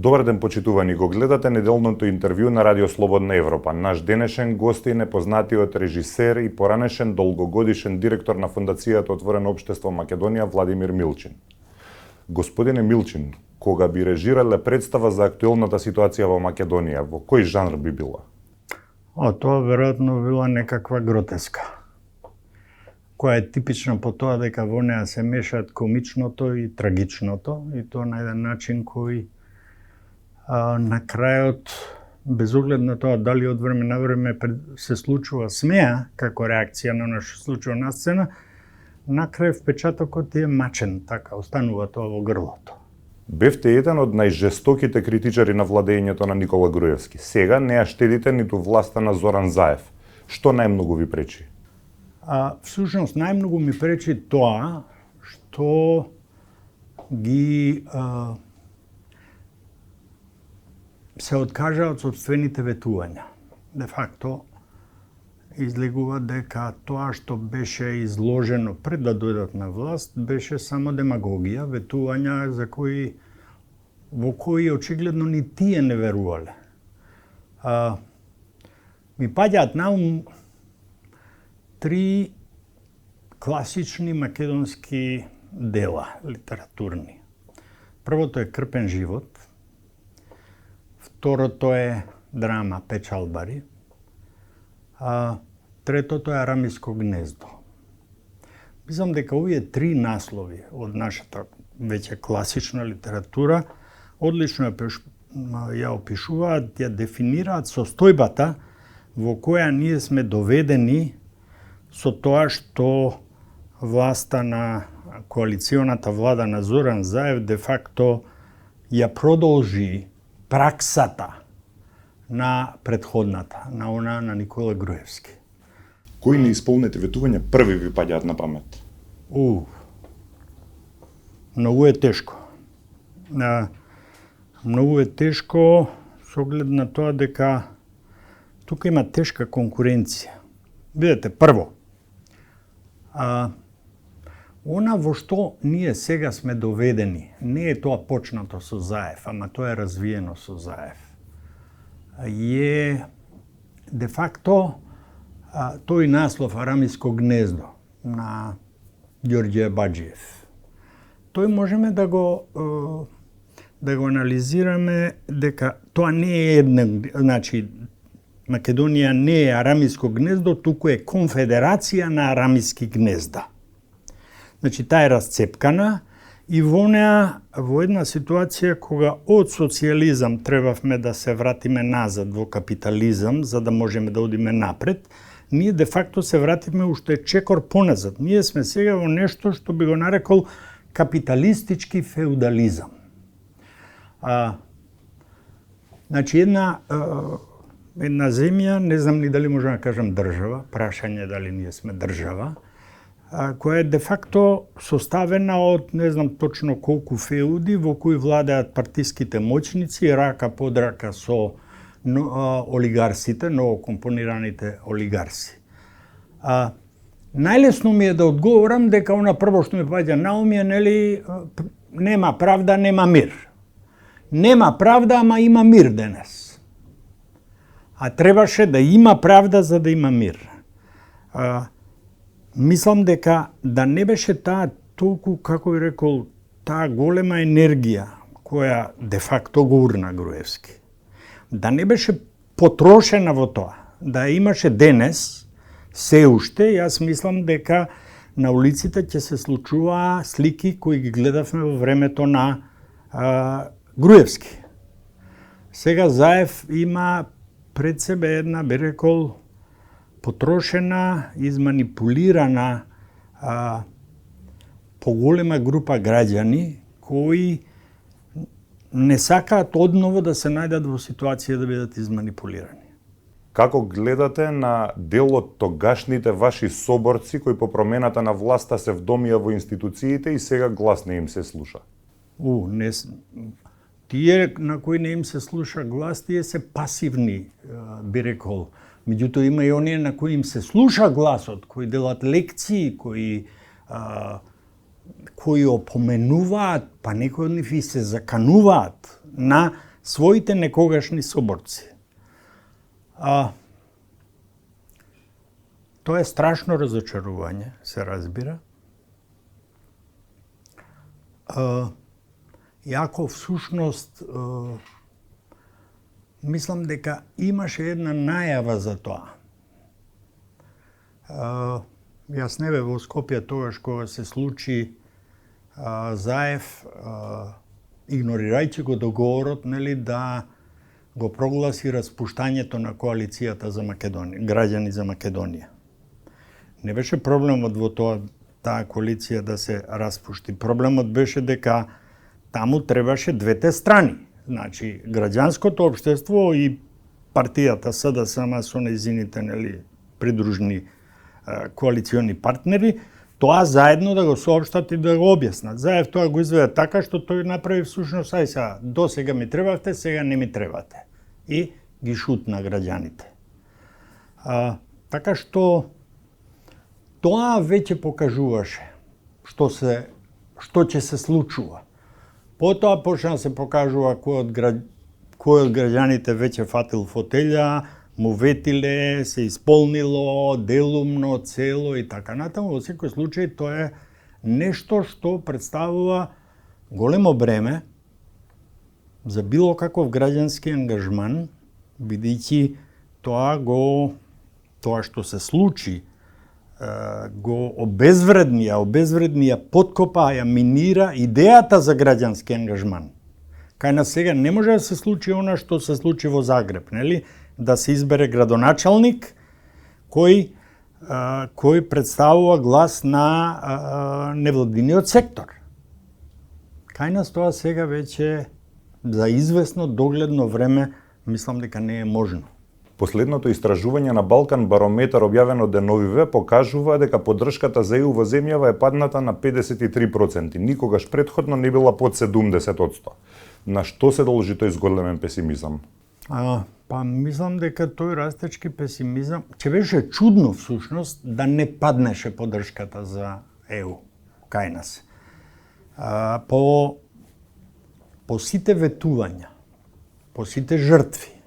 Добар ден, почитувани, го гледате неделното интервју на Радио Слободна Европа. Наш денешен гост е непознатиот режисер и поранешен долгогодишен директор на Фондацијата Отворено општество Македонија Владимир Милчин. Господине Милчин, кога би режирале представа за актуелната ситуација во Македонија, во кој жанр би била? Тоа веројатно била некаква гротеска, која е типична по тоа дека во неа се мешаат комичното и трагичното, и тоа на еден начин кој на крајот, без оглед на тоа дали од време на време се случува смеа како реакција на она што се случува на сцена, на крај впечатокот е мачен, така останува тоа во грлото. Бевте еден од најжестоките критичари на владењето на Никола Груевски. Сега не ја штедите ниту власта на Зоран Заев. Што најмногу ви пречи? Всушност најмногу ми пречи тоа што ги се откажа од собствените ветувања. Де факто, излегува дека тоа што беше изложено пред да дојдат на власт беше само демагогија, ветувања во кои очигледно ни тие не верувале. Ми паѓаат на ум три класични македонски дела литературни. Првото е Крпен живот, второто е драма Печалбари, третото е Арамиско гнездо. Мислам дека овие три наслови од нашата веќе класична литература одлично ја опишуваат, ја дефинираат состојбата во која ние сме доведени со тоа што власта на коалиционата влада на Зоран Заев де факто ја продолжи праксата на претходната, на она на Никола Груевски. Кои неисполнети ветувања први ви паѓаат на памет? Многу е тешко. Многу е тешко со оглед на тоа дека тука има тешка конкуренција. Видете, прво, она во што ние сега сме доведени, не е тоа почнато со Заев, ама тоа е развиено со Заев. Е де факто тој наслов Арамиско гнездо на Ѓорѓе Баџиев. Тој можеме да го анализираме дека тоа не е една, значи Македонија не е Арамиско гнездо, туку е конфедерација на арамиски гнезда. Значи, таа е расцепкана и во неа, во една ситуација кога од социјализам требавме да се вратиме назад во капитализам, за да можеме да одиме напред, ние де факто се вратиме уште чекор поназад. Ние сме сега во нешто што би го нарекол капиталистички феудализам. Значи, една земја, не знам ни дали можам да кажам држава, прашање дали ние сме држава, која е де факто составена од не знам точно колку феуди во кои владеат партиските моќници, рака под рака со олигарсите, новокомпонираните олигарси. Најлесно ми е да одговорам дека она прво што ми паѓа на ум е, нели, нема правда, нема мир. Нема правда, ама има мир денес. А требаше да има правда за да има мир. Мислам дека да не беше таа толку, како би рекол, таа голема енергија која де факто го урна Груевски, да не беше потрошена во тоа, да имаше денес, се уште, јас мислам дека на улиците ќе се случуваа слики кои ги гледавме во времето на Груевски. Сега Заев има пред себе една, би рекол, потрошена, изманипулирана поголема група граѓани кои не сакаат одново да се најдат во ситуација да бидат изманипулирани. Како гледате на дел од тогашните ваши соборци кои по промената на власта се вдомија во институциите и сега глас не им се слуша? Тие на кои не им се слуша глас, тие се пасивни, би рекол. Меѓутоа има и оние на кои им се слуша гласот, кои делат лекции, кои опоменуваат, па некои од нив и се закануваат на своите некогашни соборци. Тоа е страшно разочарување, се разбира. Иако всушност мислам дека имаше една најава за тоа. Јас не бев во Скопје тогаш кога се случи Заев, игнорирајќи го договорот, нели, да го прогласи распуштањето на коалицијата за Македонија, граѓани за Македонија. Не беше проблемот во таа коалиција да се распушти. Проблемот беше дека таму требаше двете страни. Значи, граѓанското општество и партијата СДСМ со нејзините, нели, придружни коалициони партнери, тоа заедно да го соопштат и да го објаснат. Заев тоа го изведе така што тој направи всушност, ај сега, до сега ми требавте, сега не ми требате. И ги шутна граѓаните. Така што тоа веќе покажуваше што ќе се случува. Потоа почна да се покажува кој од граѓаните веќе фатил фотелја, му ветиле, се исполнило, делумно, цело и така натаму. Во секој случај тоа е нешто што представува големо бреме за било каков граѓански ангажман, бидејќи тоа што се случи го обезвреднија, подкопа, минира идејата за граѓански ангажман. Кај нас сега не може да се случи она што се случи во Загреб, нели? Да се избере градоначалник кој представува глас на невладиниот сектор. Кај нас тоа сега веќе за известно догледно време мислам дека не е можно. Последното истражување на Балкан Барометар објавено деновиве покажува дека поддршката за ЕУ во земјава е падната на 53%. Никогаш претходно не била под 70%. На што се должи тој зголемен песимизам? Мислам дека тој растечки песимизам, ќе беше чудно всушност да не паднеше поддршката за ЕУ кај нас. По сите ветувања, по сите жртви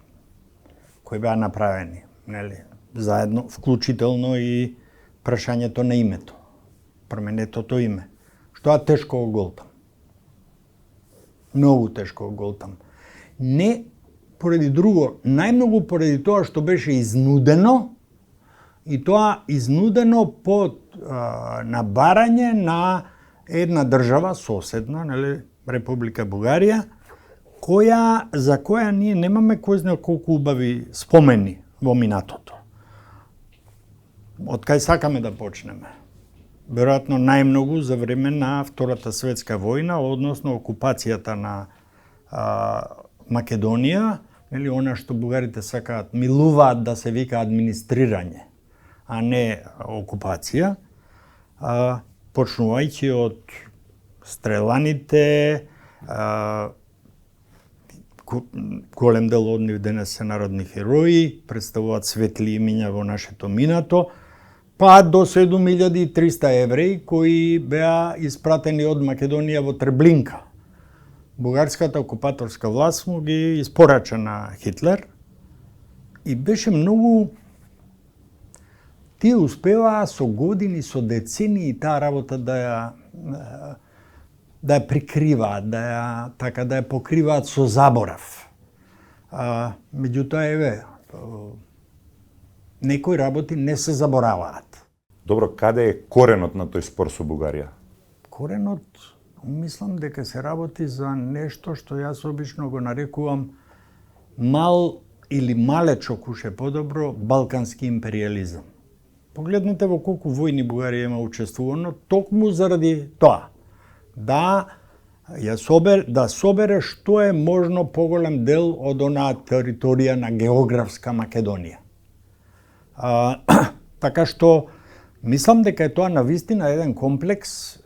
кои беа направени, нели, заедно, вклучително и прашањето на името, променетото име, што е тешко го голтам. Многу тешко го голтам. Не поради друго, најмногу поради тоа што беше изнудено, и тоа изнудено под набарање на една држава соседна, нели, Република Бугарија, за која ние немаме кој знае колку убави спомени во минатото. Од кај сакаме да почнеме? Веројатно најмногу за време на Втората светска војна, односно окупацијата на Македонија, или она што бугарите сакаат, милуваат да се вика администрирање, а не окупација, почнувајќи од стреланите, голем дел од нив денес се народни херои, представуваат светли имиња во нашето минато, па до 7300 евреи кои беа испратени од Македонија во Трблинка. Бугарската окупаторска власт му ги испорача на Хитлер и беше многу... Тие успеваа со години, со децении таа работа да ја прикриваат, да ја покриваат со заборав. Меѓутоа, некои работи не се забораваат. Добро, каде е коренот на тој спор со Бугарија? Коренот, мислам дека се работи за нешто што јас обично го нарекувам мал или малечок уше подобро балкански империализам. Погледнете во колку војни Бугарија има учествувано, токму заради тоа. Да собере што е можно поголем дел од онаа територија на географска Македонија. Така што, мислам дека е тоа навистина еден комплекс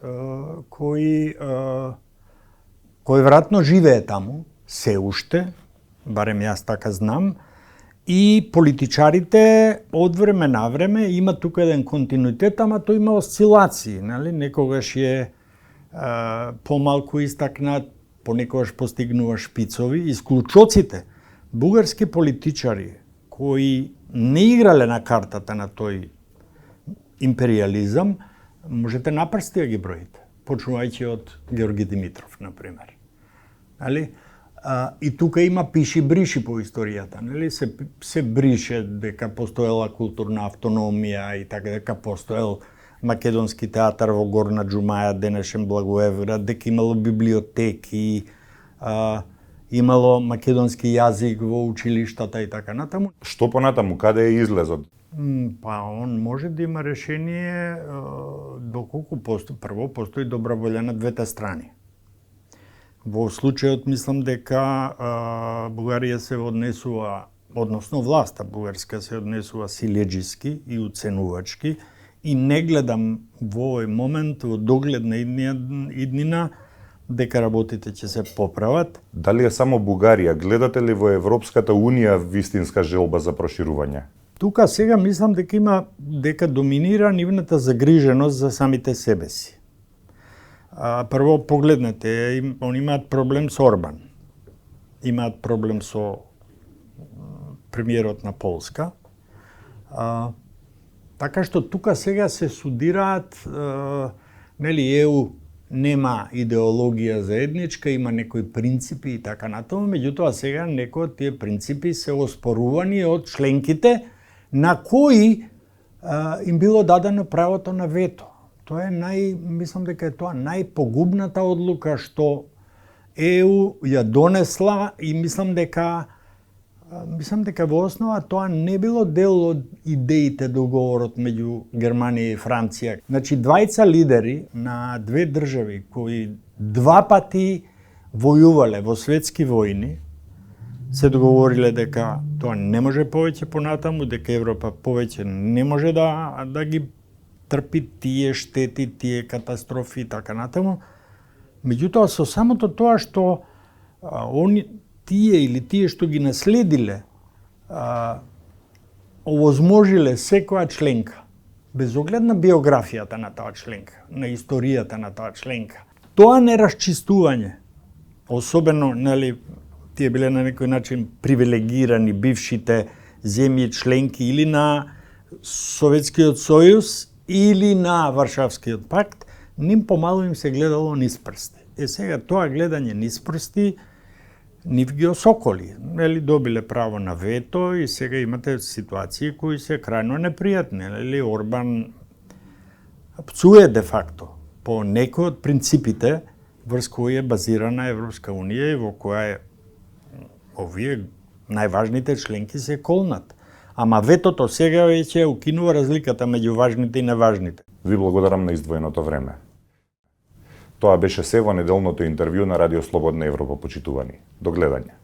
кој веројатно живее таму, се уште, барем јас така знам, и политичарите од време на време има тука еден континуитет, ама тој има осцилации, нели? Некогаш е помалку истакнат, понекогаш постигнува шпицови, исклучоците, бугарски политичари кои не играле на картата на тој империализам, можете на прсти да ги броите, почнувајќи од Георги Димитров, например. Али? И тука има пиши бриши по историјата, нели? Се брише дека постоела културна автономија и така, дека постоел македонски театар во Горна Џумаја, денешен Благоевград, дека имало библиотеки, имало македонски јазик во училиштата и така натаму. Што понатаму, каде е излезот? Па он може да има решение доколку прво постои добра волја на двете страни. Во случајот мислам дека Бугарија се однесува, односно власта бугарска се однесува силеџиски и уценувачки и не гледам во овој момент, во догледна иднина, дека работите ќе се поправат. Дали е само Бугарија? Гледате ли во Европската Унија вистинска желба за проширување? Тука сега мислам дека доминира нивната загриженост за самите себе си. Прво погледнете, они имаат проблем со Орбан. Имаат проблем со премиерот на Полска. Така што тука сега се судираат, нели ЕУ нема идеологија заедничка, има некои принципи и така натаму, меѓутоа сега некои од тие принципи се оспорувани од членките на кои им било дадено правото на вето. Тоа е мислам дека е тоа најпогубната одлука што ЕУ ја донесла и мислам дека во основа тоа не било дел од идеите договорот меѓу Германија и Франција. Значи двајца лидери на две држави кои два пати војувале во светски војни се договориле дека тоа не може повеќе понатаму, дека Европа повеќе не може да ги трпи тие штети, тие катастрофи и така натаму. Меѓутоа со самото тоа што тие што ги наследиле овозможиле секоја членка, без оглед на биографијата на таа членка, на историјата на таа членка. Тоа нераščистување, особено, нели, тие биле на некој начин привилегирани бившите земји членки или на Советскиот сојуз или на Варшавскиот пакт, ним помалу им се гледало низ прсти. Сега тоа гледање низ прсти нив ги осоколи. Нели, добиле право на вето и сега имате ситуации кои се крајно непријатни. Нели, Орбан пцуе де факто по некои од принципите врз кои е базирана Европска Унија и во која овие најважните членки се колнат. Ама ветото сега веќе укинува разликата меѓу важните и неважните. Ви благодарам на издвоеното време. Тоа беше се во неделното интервју на Радио Слободна Европа, почитувани. До гледање.